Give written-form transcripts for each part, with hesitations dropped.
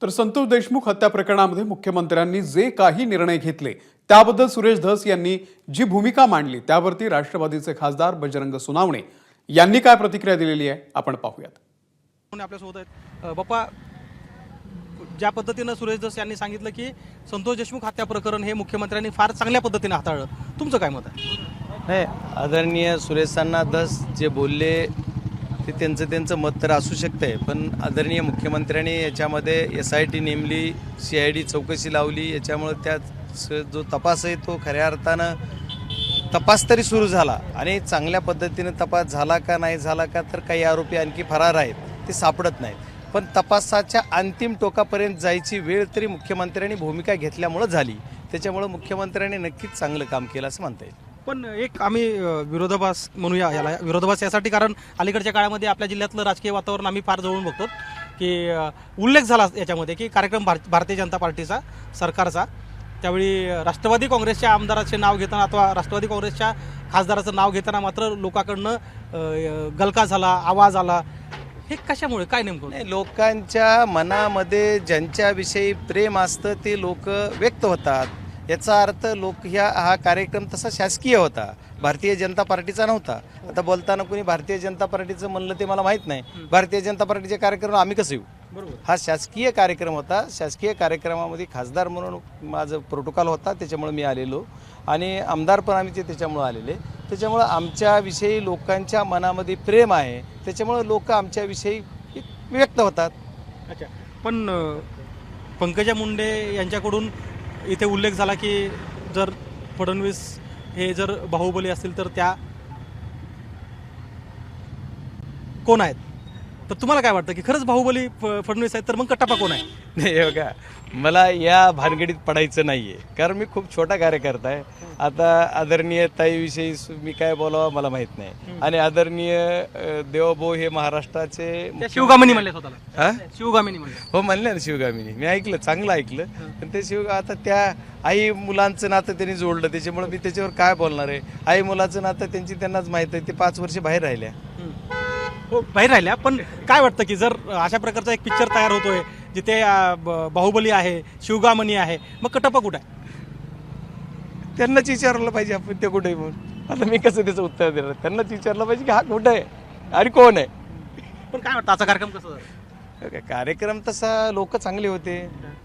तर संतोष देशमुख हत्या प्रकरणामध्ये मुख्यमंत्र्यांनी जे काही निर्णय घेतले त्याबद्दल सुरेश धस यांनी जी भूमिका मांडली त्यावरती राष्ट्रवादीचे खासदार बजरंग सोनावणे यांनी काय प्रतिक्रिया दिलेली आहे आपण पाहूयात। आपल्यासोबत आहेत बाप्पा, ज्या पद्धतीनं सुरेश धस यांनी सांगितलं की संतोष देशमुख हत्या प्रकरण हे मुख्यमंत्र्यांनी फार चांगल्या पद्धतीने हाताळलं, तुमचं काय मत आहे? नाही, आदरणीय सुरेशांना धस जे बोलले ते त्यांचं मत तर असू शकते, पण आदरणीय मुख्यमंत्र्यांनी याच्यामध्ये SIT नेमली, CID चौकशी लावली, याच्यामुळे त्यात जो तपास आहे तो खऱ्या अर्थानं तपास तरी सुरू झाला आणि चांगल्या पद्धतीने तपास झाला का नाही झाला का, तर काही आरोपी आणखी फरार आहेत, ते सापडत नाहीत, पण तपासाच्या अंतिम टोकापर्यंत जायची वेळ तरी मुख्यमंत्र्यांनी भूमिका घेतल्यामुळं झाली, त्याच्यामुळं मुख्यमंत्र्यांनी नक्कीच चांगलं काम केलं असं म्हणता येईल। पण एक आम्ही विरोधाभास म्हणूया याला, विरोधाभास यासाठी कारण अलीकडच्या काळामध्ये आपल्या जिल्ह्यातलं राजकीय वातावरण आम्ही फार जवळून बघतो की उल्लेख झाला याच्यामध्ये की कार्यक्रम भारतीय जनता पार्टीचा सरकारचा, त्यावेळी राष्ट्रवादी काँग्रेसच्या आमदाराचे नाव घेताना अथवा राष्ट्रवादी काँग्रेसच्या खासदाराचं नाव घेताना मात्र लोकांकडनं गलका झाला, आवाज आला, हे कशामुळे, काय नेमकं? नाही, लोकांच्या मनामध्ये ज्यांच्याविषयी प्रेम असतं ते लोक व्यक्त होतात, याचा अर्थ हा कार्यक्रम तसा शासकीय होता, भारतीय जनता पार्टीचा नव्हता। आता बोलताना कोणी भारतीय जनता पार्टीचं म्हणलं ते मला माहीत नाही, भारतीय जनता पार्टीचे कार्यक्रम आम्ही कसं येऊ? बरोबर, हा शासकीय कार्यक्रम होता, शासकीय कार्यक्रमामध्ये खासदार म्हणून माझं प्रोटोकॉल होता, त्याच्यामुळे मी आलेलो आणि आमदार पण आम्ही त्याच्यामुळे आलेले, त्याच्यामुळं आमच्याविषयी लोकांच्या मनामध्ये प्रेम आहे, त्याच्यामुळं लोक आमच्याविषयी व्यक्त होतात। अच्छा, पण पंकजा मुंडे यांच्याकडून इथे उल्लेख झाला की जर फडणवीस हे जर बाहुबली असतील तर त्या कोण आहेत? तर तुम्हाला काय वाटतं की खरंच बाहुबली फडणवीस आहेत, तर मग कट्टापा कोण आहे? नाही बघा, मला या भानगडीत पडायचं नाही आहे, कारण मी खूप छोटा कार्यकर्ता आहे। आता आदरणीय ताईविषयी मी काय बोलावं मला माहीत नाही, आणि आदरणीय देवभाऊ हे महाराष्ट्राचे शिवगामिनी म्हणले स्वतःला, हा शिवगामिनी म्हणले, हो म्हणले ना शिवगामिनी, मी ऐकलं, चांगलं ऐकलं, पण ते आता त्या आई मुलांचं नातं त्यांनी जोडलं, त्याच्यामुळे मी त्याच्यावर काय बोलणार आहे? आई मुलाचं नातं त्यांनाच माहीत आहे, ते 5 वर्ष बाहेर राहिल्या, हो बाहेर राहिल्या, पण काय वाटतं की जर अशा प्रकारचा एक पिक्चर तयार होतोय जिथे बाहुबली आहे, शिवगामिनी आहे, मग कटप्पा कुठं आहे? त्यांनाच विचारलं पाहिजे आपण ते कुठे आहे म्हणून। आता मी कसं त्याचं उत्तर देणार? त्यांनाच विचारलं पाहिजे की हा कुठं आहे आणि कोण आहे। पण काय वाटतं आजचा कार्यक्रम कसा झाला? कार्यक्रम तसा लोक चांगले होते,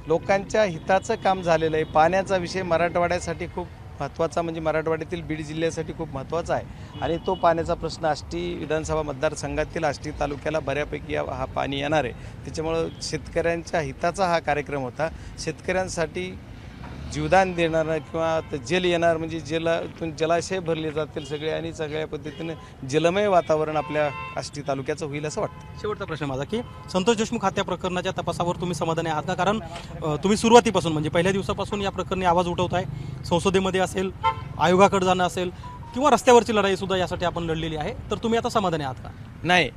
लोकांच्या हिताचं काम झालेलं आहे। पाण्याचा विषय मराठवाड्यासाठी खूप महत्त्वाचा, म्हणजे मराठवाड्यातील बीड जिल्ह्यासाठी खूप महत्त्वाचा आहे, आणि तो पाण्याचा प्रश्न आष्टी विधानसभा मतदारसंघातील आष्टी तालुक्याला बऱ्यापैकी हा पाणी येणार आहे, त्याच्यामुळं शेतकऱ्यांच्या हिताचा हा कार्यक्रम होता। शेतकऱ्यांसाठी जीवदान देणारा किंवा जल येणार, म्हणजे जलाशय भरले जातील सगळे, आणि सगळ्या पद्धतीने जलमय वातावरण आपल्या आष्टी तालुक्याचं होईल असं वाटतं। शेवटचा प्रश्न माझा की संतोष देशमुख हत्या प्रकरणाच्या तपासावर तुम्ही समाधानी आहात का? कारण तुम्ही सुरुवातीपासून म्हणजे पहिल्या दिवसापासून या प्रकरणी आवाज उठवताय, संसदेमध्ये असेल, आयोगाकडे जाणं असेल, किंवा रस्त्यावरची लढाई सुद्धा यासाठी आपण लढलेली आहे, तर तुम्ही आता समाधानी आहात का? नाही,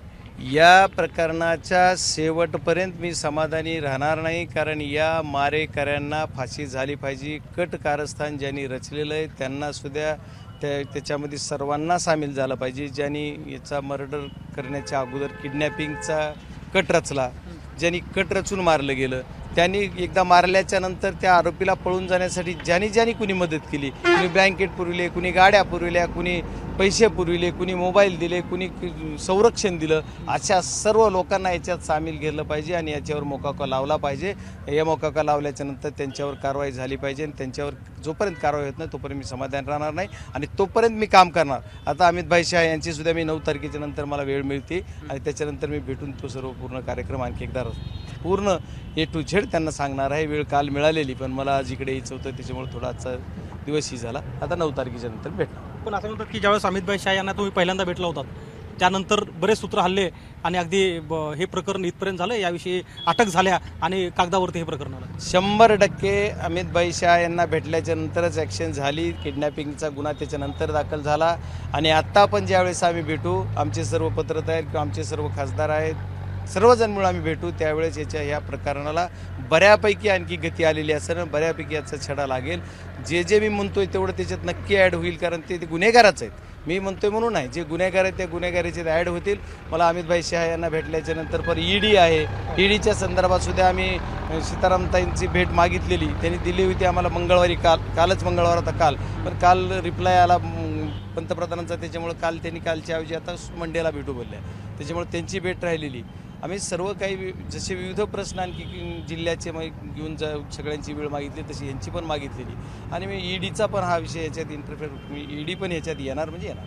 या प्रकरणाच्या शेवटपर्यंत मी समाधानी राहणार नाही, कारण या मारेकऱ्यांना फाशी झाली पाहिजे। कट कारस्थान ज्यांनी रचलेलं आहे त्यांना सुद्धा त्याच्यामध्ये सर्वांना सामील झालं पाहिजे। ज्यांनी याचा मर्डर करण्याच्या अगोदर किडनॅपिंगचा कट रचला, ज्यांनी कट रचून मारलं गेलं, त्यांनी एकदा मारल्याच्या नंतर त्या आरोपीला पळून जाण्यासाठी ज्यांनी कुणी मदत केली, कुणी ब्लँकेट पुरविले, कुणी गाड्या पुरविल्या, कुणी पैसे पुरविले, कुणी मोबाईल दिले, कुणी संरक्षण दिलं, अशा सर्व लोकांना याच्यात सामील केलं पाहिजे आणि याच्यावर मोकाका लावला पाहिजे। या मोकाका लावल्याच्या नंतर त्यांच्यावर कारवाई झाली पाहिजे, आणि त्यांच्यावर जोपर्यंत कारवाई होत नाही तोपर्यंत मी समाधान राहणार नाही, आणि तोपर्यंत मी काम करणार। आता अमित भाई शाह यांची सुद्धा मी 9 तारखेच्या नंतर मला वेळ मिळते, आणि त्याच्यानंतर मी भेटून तो सर्व पूर्ण कार्यक्रम आणखी एकदा पूर्ण A to Z त्यांना सांगणार आहे। वेळ काल मिळालेली, पण मला आज इकडे यायचं होतं, त्याच्यामुळे थोडा आजचा दिवसही झाला। आता 9 तारखेच्या नंतर भेटणार। पण असं म्हणतात की ज्यावेळेस अमित भाई शाह यांना तुम्ही पहिल्यांदा भेटला होतात त्यानंतर बरेच सूत्र हल्ले आणि अगदी हे प्रकरण इथपर्यंत झालं, याविषयी अटक झाल्या आणि कागदावरती हे प्रकरण आलं। 100% अमित भाई शाह यांना भेटल्याच्या नंतरच ॲक्शन झाली, किडनॅपिंगचा गुन्हा त्याच्यानंतर दाखल झाला, आणि आत्ता पण ज्यावेळेस आम्ही भेटू, आमचे सर्व पत्रकार आहेत किंवा आमचे सर्व खासदार आहेत, सर्वजण मिळून आम्ही भेटू, त्यावेळेस ह्या प्रकरणाला बऱ्यापैकी आणखी गती आलेली असेल, बऱ्यापैकी याचा छडा लागेल। जे मी म्हणतोय तेवढं त्याच्यात नक्की ॲड होईल, कारण ते गुन्हेगारच आहेत, मी म्हणतोय म्हणून नाही, जे गुन्हेगार आहेत त्या गुन्हेगारीचे ॲड होतील. मला अमितभाई शहा यांना भेटल्याच्या नंतर पण ईडी आहे, ईडीच्या संदर्भात सुद्धा आम्ही सीतारामताईंची भेट मागितलेली, त्यांनी दिली होती आम्हाला मंगळवारी. कालच मंगळवार होता काल, पण काल रिप्लाय आला पंतप्रधानांचा, त्याच्यामुळे काल त्यांनी कालच्या ऐवजी आता मंडेला भेटू बोलल्या, त्याच्यामुळे त्यांची भेट राहिलेली. आम्ही सर्व काही जसे विविध प्रश्न आणखी जिल्ह्याचे घेऊन सगळ्यांची वेळ मागितली तशी यांची पण मागितलेली. आणि मी ईडीचा पण हा विषय याच्यात इंटरफेअर, ईडी पण याच्यात येणार म्हणजे येणार.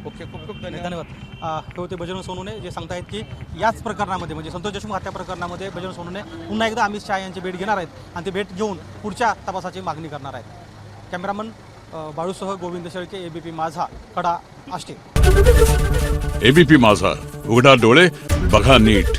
ओके, खूप खूप धन्यवाद. हे होते बजरंग सोनवणे, जे सांगतायत की याच प्रकरणामध्ये म्हणजे संतोष देशमुख हत्या प्रकरणामध्ये बजरंग सोनवणे पुन्हा एकदा अमित शहा यांची भेट घेणार आहेत आणि ते भेट घेऊन पुढच्या तपासाची मागणी करणार आहेत. कॅमेरामन बाळूसह गोविंद शेळके, एबीपी माझा, कडा, आष्टे. एबीपी माझा, उघडा डोळे बघा नीट.